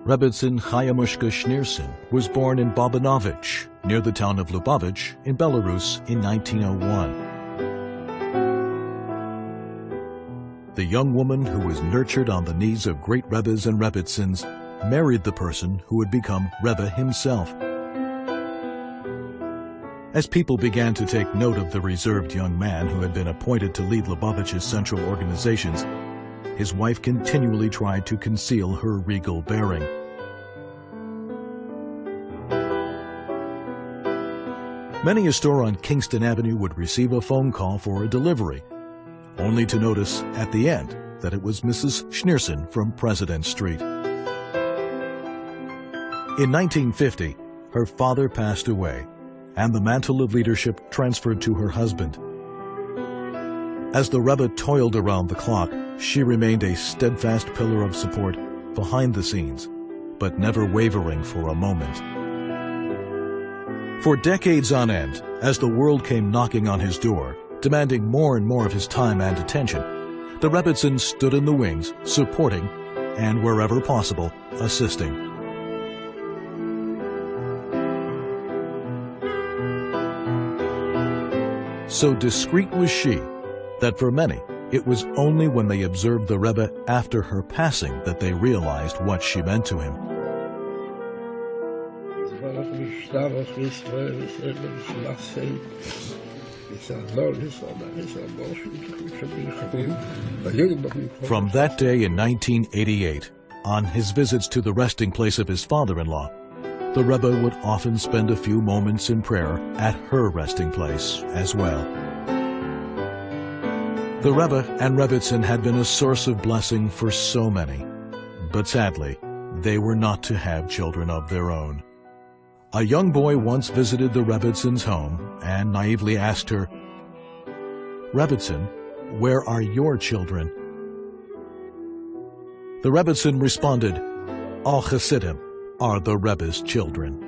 Rebbetzin Chayamushka Schneerson was born in Bobanovich, near the town of Lubavitch in Belarus in 1901. The young woman who was nurtured on the knees of great Rebbes and Rebbetzins married the person who would become Rebbe himself. As people began to take note of the reserved young man who had been appointed to lead Lubavitch's central organizations, his wife continually tried to conceal her regal bearing. Many a store on Kingston Avenue would receive a phone call for a delivery, only to notice at the end that it was Mrs. Schneerson from President Street. In 1950, her father passed away, and the mantle of leadership transferred to her husband. As the Rebbe toiled around the clock, she remained a steadfast pillar of support behind the scenes, but never wavering for a moment. For decades on end, as the world came knocking on his door, demanding more and more of his time and attention, the Rebbetzins stood in the wings, supporting, and wherever possible, assisting. So discreet was she that for many, it was only when they observed the Rebbe after her passing that they realized what she meant to him. From that day in 1988, on his visits to the resting place of his father-in-law, the Rebbe would often spend a few moments in prayer at her resting place as well. The Rebbe and Rebbetzin had been a source of blessing for so many, but sadly, they were not to have children of their own. A young boy once visited the Rebbetzins' home and naively asked her, "Rebbetzin, where are your children?" The Rebbetzin responded, "All Chassidim are the Rebbe's children."